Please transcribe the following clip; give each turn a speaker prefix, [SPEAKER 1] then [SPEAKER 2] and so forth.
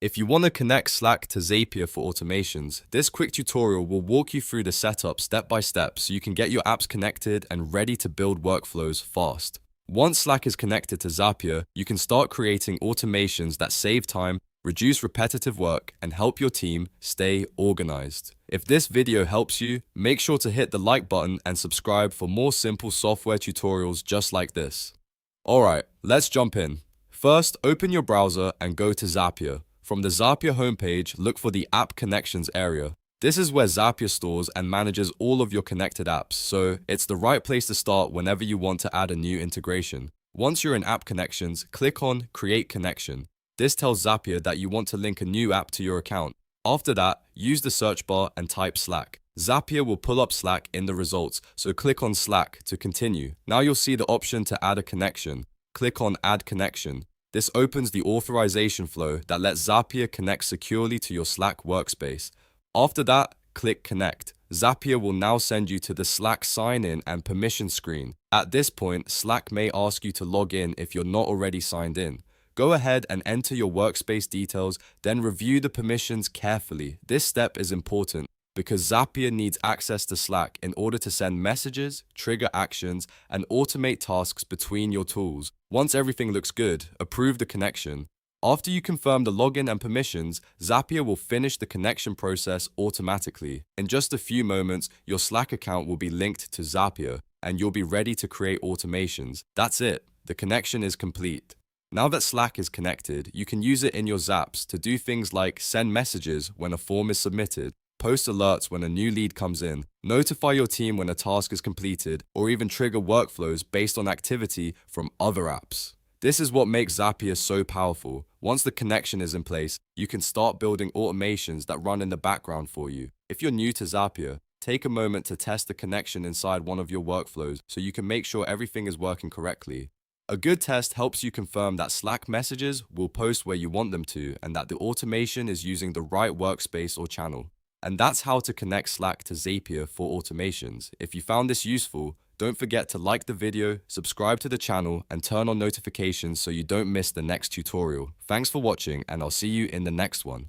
[SPEAKER 1] If you want to connect Slack to Zapier for automations, this quick tutorial will walk you through the setup step by step so you can get your apps connected and ready to build workflows fast. Once Slack is connected to Zapier, you can start creating automations that save time, reduce repetitive work, and help your team stay organized. If this video helps you, make sure to hit the like button and subscribe for more simple software tutorials just like this. Alright, let's jump in. First, open your browser and go to Zapier. From the Zapier homepage, look for the App Connections area. This is where Zapier stores and manages all of your connected apps, so it's the right place to start whenever you want to add a new integration. Once you're in App Connections, click on Create Connection. This tells Zapier that you want to link a new app to your account. After that, use the search bar and type Slack. Zapier will pull up Slack in the results, so click on Slack to continue. Now you'll see the option to add a connection. Click on Add Connection. This opens the authorization flow that lets Zapier connect securely to your Slack workspace. After that, click Connect. Zapier will now send you to the Slack sign-in and permission screen. At this point, Slack may ask you to log in if you're not already signed in. Go ahead and enter your workspace details, then review the permissions carefully. This step is important because Zapier needs access to Slack in order to send messages, trigger actions, and automate tasks between your tools. Once everything looks good, approve the connection. After you confirm the login and permissions, Zapier will finish the connection process automatically. In just a few moments, your Slack account will be linked to Zapier, and you'll be ready to create automations. That's it. The connection is complete. Now that Slack is connected, you can use it in your Zaps to do things like send messages when a form is submitted, post alerts when a new lead comes in, notify your team when a task is completed, or even trigger workflows based on activity from other apps. This is what makes Zapier so powerful. Once the connection is in place, you can start building automations that run in the background for you. If you're new to Zapier, take a moment to test the connection inside one of your workflows so you can make sure everything is working correctly. A good test helps you confirm that Slack messages will post where you want them to and that the automation is using the right workspace or channel. And that's how to connect Slack to Zapier for automations. If you found this useful, don't forget to like the video, subscribe to the channel, and turn on notifications so you don't miss the next tutorial. Thanks for watching, and I'll see you in the next one.